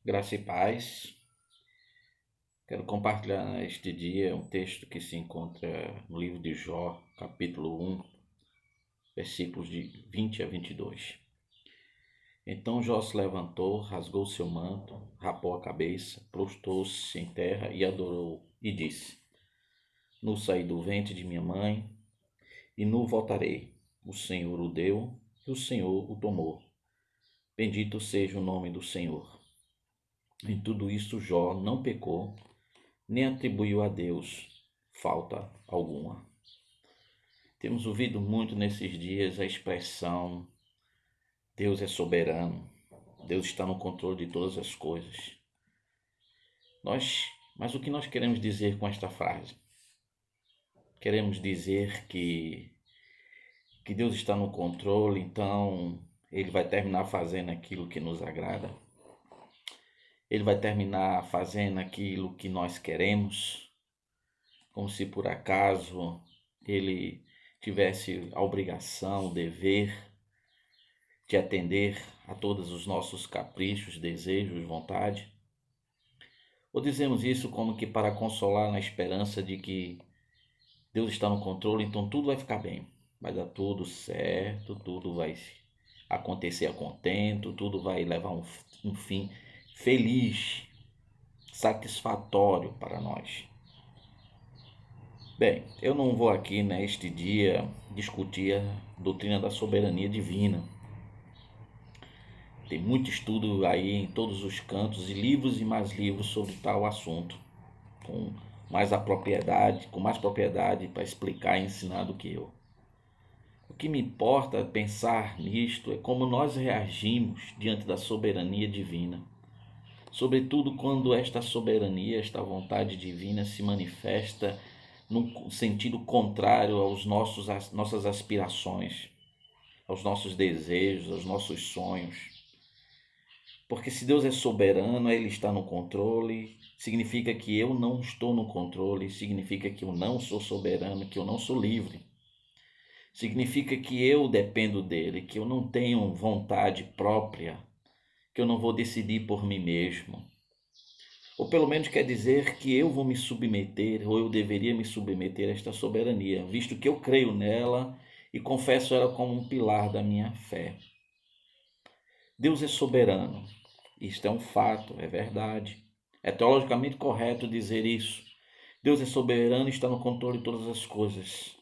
Graça e paz. Quero compartilhar neste dia um texto que se encontra no livro de Jó, capítulo 1, versículos de 20 a 22. Então Jó se levantou, rasgou seu manto, rapou a cabeça, prostrou-se em terra e adorou, e disse: Nu saí do ventre de minha mãe, e nu voltarei. O Senhor o deu, e o Senhor o tomou. Bendito seja o nome do Senhor. Em tudo isto Jó não pecou, nem atribuiu a Deus falta alguma. Temos ouvido muito nesses dias a expressão Deus é soberano, Deus está no controle de todas as coisas. Mas o que nós queremos dizer com esta frase? Queremos dizer que Deus está no controle, então Ele vai terminar fazendo aquilo que nos agrada. Ele vai terminar fazendo aquilo que nós queremos, como se por acaso Ele tivesse a obrigação, o dever de atender a todos os nossos caprichos, desejos, vontade? Ou dizemos isso como que para consolar na esperança de que Deus está no controle, então tudo vai ficar bem, vai dar tudo certo, tudo vai acontecer a contento, tudo vai levar um fim feliz, satisfatório para nós. Bem, eu não vou aqui neste dia discutir a doutrina da soberania divina. Tem muito estudo aí em todos os cantos e livros e mais livros sobre tal assunto, com com mais propriedade para explicar e ensinar do que eu. O que me importa pensar nisto é como nós reagimos diante da soberania divina, sobretudo quando esta soberania, esta vontade divina se manifesta num sentido contrário às nossas aspirações, aos nossos desejos, aos nossos sonhos. Porque se Deus é soberano, Ele está no controle, significa que eu não estou no controle, significa que eu não sou soberano, que eu não sou livre. Significa que eu dependo dele, que eu não tenho vontade própria, que eu não vou decidir por mim mesmo. Ou pelo menos quer dizer que eu vou me submeter, ou eu deveria me submeter a esta soberania, visto que eu creio nela e confesso ela como um pilar da minha fé. Deus é soberano. Isto é um fato, é verdade. É teologicamente correto dizer isso. Deus é soberano e está no controle de todas as coisas.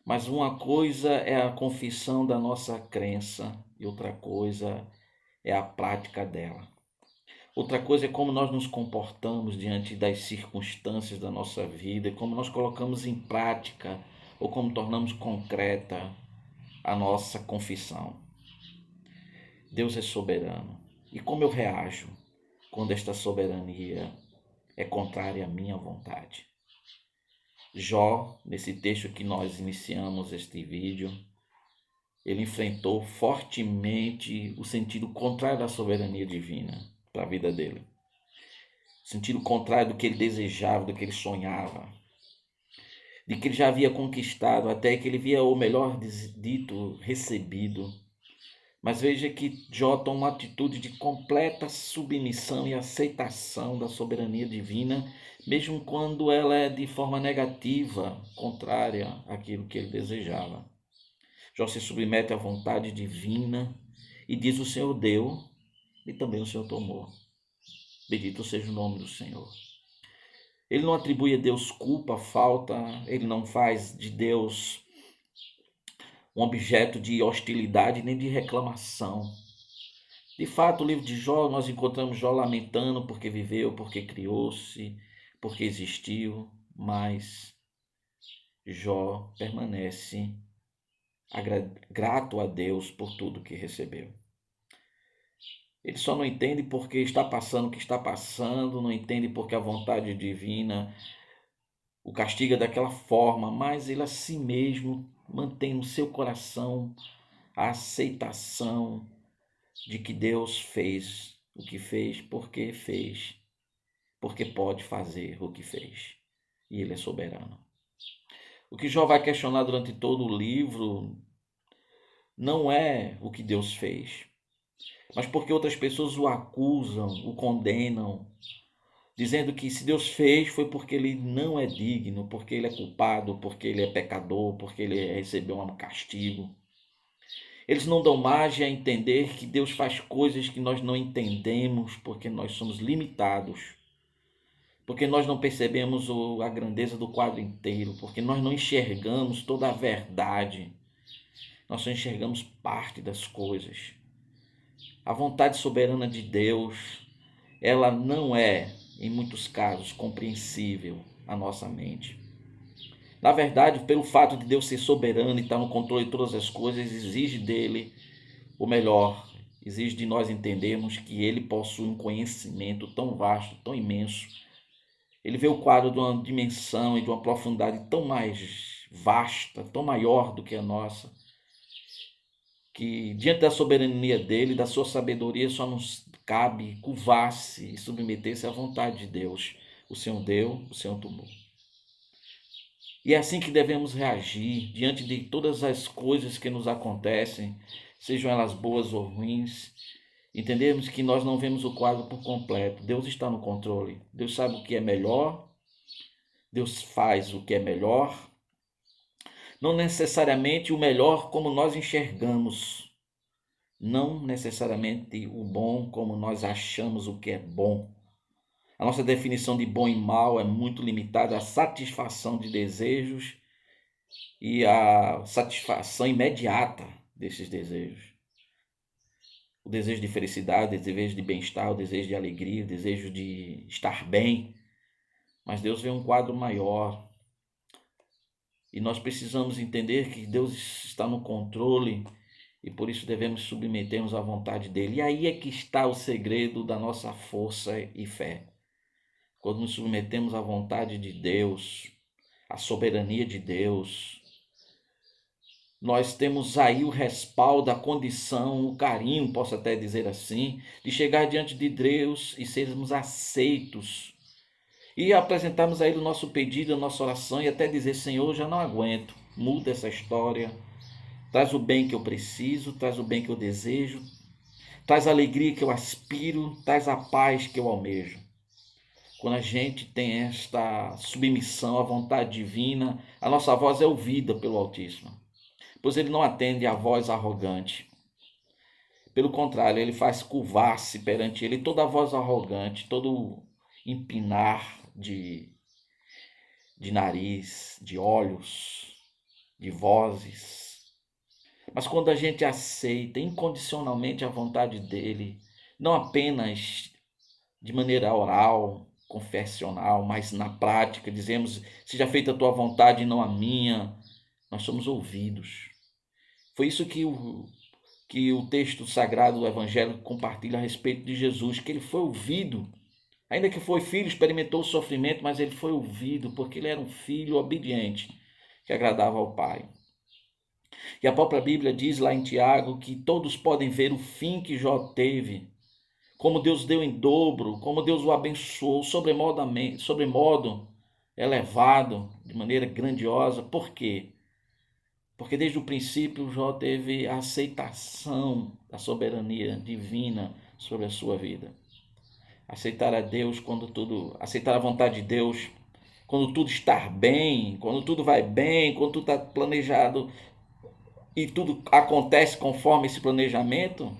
Mas uma coisa é a confissão da nossa crença e outra coisa é a prática dela. Outra coisa é como nós nos comportamos diante das circunstâncias da nossa vida, e como nós colocamos em prática ou como tornamos concreta a nossa confissão. Deus é soberano. E como eu reajo quando esta soberania é contrária à minha vontade? Jó, nesse texto que nós iniciamos este vídeo, ele enfrentou fortemente o sentido contrário da soberania divina para a vida dele. O sentido contrário do que ele desejava, do que ele sonhava, de que ele já havia conquistado, até que ele via o melhor dito recebido. Mas veja que Jó toma uma atitude de completa submissão e aceitação da soberania divina, mesmo quando ela é de forma negativa, contrária àquilo que ele desejava. Jó se submete à vontade divina e diz: o Senhor deu e também o Senhor tomou. Bendito seja o nome do Senhor. Ele não atribui a Deus culpa, falta, ele não faz de Deus um objeto de hostilidade nem de reclamação. De fato, o livro de Jó, nós encontramos Jó lamentando porque viveu, porque criou-se, porque existiu, mas Jó permanece grato a Deus por tudo que recebeu. Ele só não entende porque está passando o que está passando, não entende porque a vontade divina o castiga daquela forma, mas ele a si mesmo mantém no seu coração a aceitação de que Deus fez o que fez, porque pode fazer o que fez, e ele é soberano. O que Jó vai questionar durante todo o livro não é o que Deus fez, mas porque outras pessoas o acusam, o condenam, dizendo que se Deus fez foi porque ele não é digno, porque ele é culpado, porque ele é pecador, porque ele recebeu um castigo. Eles não dão margem a entender que Deus faz coisas que nós não entendemos porque nós somos limitados, porque nós não percebemos a grandeza do quadro inteiro, porque nós não enxergamos toda a verdade, nós só enxergamos parte das coisas. A vontade soberana de Deus, ela não é, em muitos casos, compreensível à nossa mente. Na verdade, pelo fato de Deus ser soberano e estar no controle de todas as coisas, exige dele o melhor, exige de nós entendermos que ele possui um conhecimento tão vasto, tão imenso. Ele vê o quadro de uma dimensão e de uma profundidade tão mais vasta, tão maior do que a nossa, que diante da soberania dele, da sua sabedoria, só nos cabe curvar-se e submeter-se à vontade de Deus. O Senhor deu, o Senhor tomou. E é assim que devemos reagir diante de todas as coisas que nos acontecem, sejam elas boas ou ruins. Entendemos que nós não vemos o quadro por completo. Deus está no controle. Deus sabe o que é melhor. Deus faz o que é melhor. Não necessariamente o melhor como nós enxergamos. Não necessariamente o bom como nós achamos o que é bom. A nossa definição de bom e mal é muito limitada à satisfação de desejos e à satisfação imediata desses desejos. O desejo de felicidade, o desejo de bem-estar, o desejo de alegria, o desejo de estar bem. Mas Deus vê um quadro maior. E nós precisamos entender que Deus está no controle e por isso devemos submetermos à vontade dele. E aí é que está o segredo da nossa força e fé. Quando nos submetemos à vontade de Deus, à soberania de Deus, nós temos aí o respaldo, a condição, o carinho, posso até dizer assim, de chegar diante de Deus e sermos aceitos. E apresentarmos a Ele o nosso pedido, a nossa oração e até dizer, Senhor, já não aguento, muda essa história, traz o bem que eu preciso, traz o bem que eu desejo, traz a alegria que eu aspiro, traz a paz que eu almejo. Quando a gente tem esta submissão à vontade divina, a nossa voz é ouvida pelo Altíssimo, pois ele não atende à voz arrogante. Pelo contrário, ele faz curvar-se perante ele toda a voz arrogante, todo empinar de nariz, de olhos, de vozes. Mas quando a gente aceita incondicionalmente a vontade dele, não apenas de maneira oral, confessional, mas na prática, dizemos, seja feita a tua vontade e não a minha, nós somos ouvidos. Foi isso que o texto sagrado do Evangelho compartilha a respeito de Jesus, que ele foi ouvido. Ainda que foi filho, experimentou o sofrimento, mas ele foi ouvido, porque ele era um filho obediente, que agradava ao Pai. E a própria Bíblia diz lá em Tiago que todos podem ver o fim que Jó teve, como Deus deu em dobro, como Deus o abençoou sobremodo elevado, de maneira grandiosa. Por quê? Porque desde o princípio Jó teve a aceitação da soberania divina sobre a sua vida. Aceitar a Deus aceitar a vontade de Deus quando tudo está bem, quando tudo vai bem, quando tudo está planejado e tudo acontece conforme esse planejamento,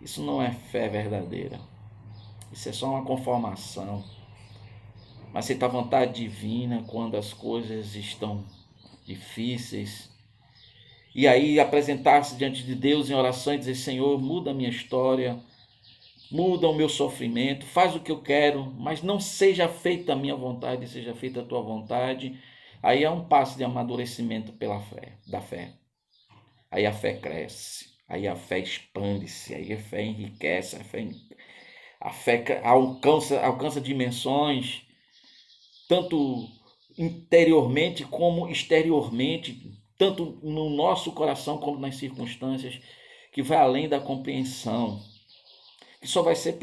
isso não é fé verdadeira. Isso é só uma conformação. Mas aceitar a vontade divina quando as coisas estão difíceis. E aí apresentar-se diante de Deus em oração e dizer, Senhor, muda a minha história, muda o meu sofrimento, faz o que eu quero, mas não seja feita a minha vontade, seja feita a tua vontade. Aí é um passo de amadurecimento pela fé, da fé. Aí a fé cresce, aí a fé expande-se, aí a fé enriquece, a fé alcança dimensões, tanto interiormente como exteriormente, tanto no nosso coração como nas circunstâncias, que vai além da compreensão, que só vai ser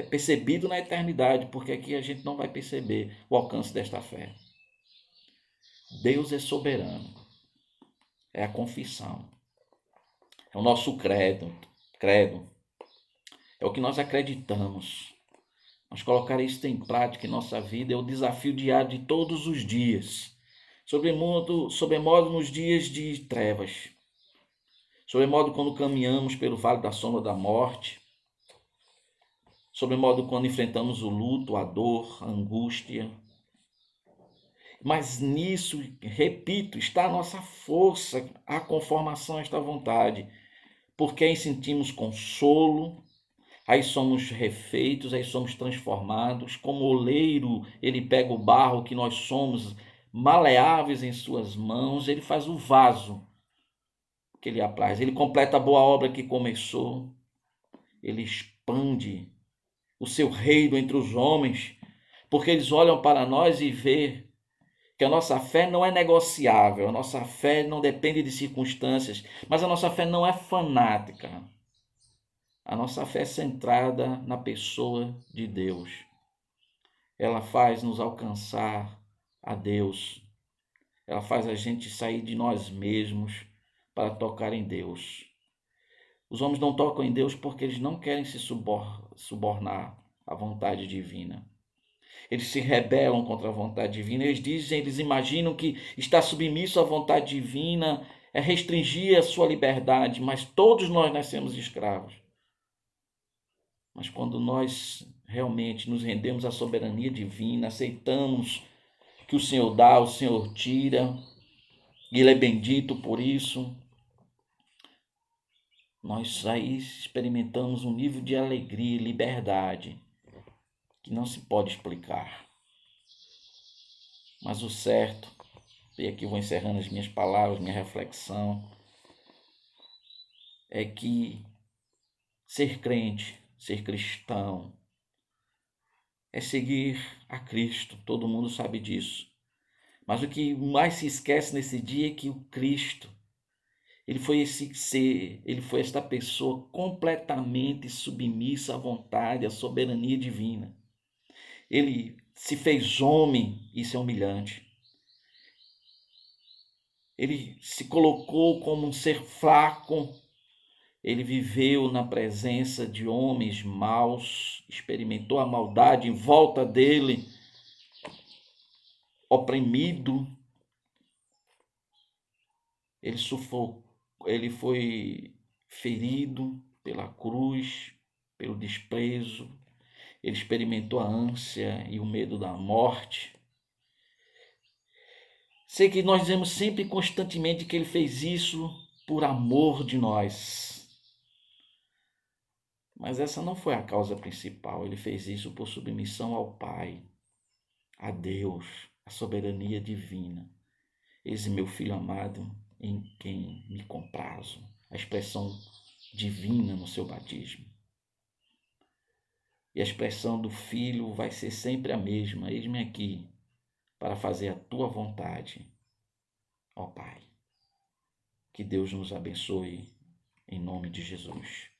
percebido na eternidade, porque aqui a gente não vai perceber o alcance desta fé. Deus é soberano, é a confissão. É o nosso credo, é o que nós acreditamos. Mas colocar isso em prática em nossa vida é o desafio diário de todos os dias, sobremodo nos dias de trevas, sobremodo quando caminhamos pelo vale da sombra da morte, sobremodo quando enfrentamos o luto, a dor, a angústia. Mas nisso, repito, está a nossa força, a conformação a esta vontade, porque aí sentimos consolo, aí somos refeitos, aí somos transformados. Como oleiro, ele pega o barro que nós somos, maleáveis em suas mãos, ele faz o vaso que ele apraz. Ele completa a boa obra que começou, ele expande o seu reino entre os homens, porque eles olham para nós e vê que a nossa fé não é negociável, a nossa fé não depende de circunstâncias, mas a nossa fé não é fanática. A nossa fé é centrada na pessoa de Deus. Ela faz nos alcançar a Deus. Ela faz a gente sair de nós mesmos para tocar em Deus. Os homens não tocam em Deus porque eles não querem se subornar à vontade divina. Eles se rebelam contra a vontade divina. Eles imaginam que estar submisso à vontade divina é restringir a sua liberdade, mas todos nós nascemos escravos. Mas quando nós realmente nos rendemos à soberania divina, aceitamos que o Senhor dá, o Senhor tira, e Ele é bendito por isso, nós aí experimentamos um nível de alegria e liberdade que não se pode explicar. Mas o certo, e aqui vou encerrando as minhas palavras, minha reflexão, é que ser crente, ser cristão, é seguir a Cristo, todo mundo sabe disso. Mas o que mais se esquece nesse dia é que o Cristo, ele foi esse ser, ele foi esta pessoa completamente submissa à vontade, à soberania divina. Ele se fez homem, isso é humilhante. Ele se colocou como um ser fraco, ele viveu na presença de homens maus, experimentou a maldade em volta dele, oprimido. Ele foi ferido pela cruz, pelo desprezo. Ele experimentou a ânsia e o medo da morte. Sei que nós dizemos sempre e constantemente que ele fez isso por amor de nós. Mas essa não foi a causa principal. Ele fez isso por submissão ao Pai, a Deus, à soberania divina. Eis meu filho amado, em quem me comprazo. A expressão divina no seu batismo. E a expressão do filho vai ser sempre a mesma. Eis-me aqui para fazer a tua vontade, ó Pai. Que Deus nos abençoe em nome de Jesus.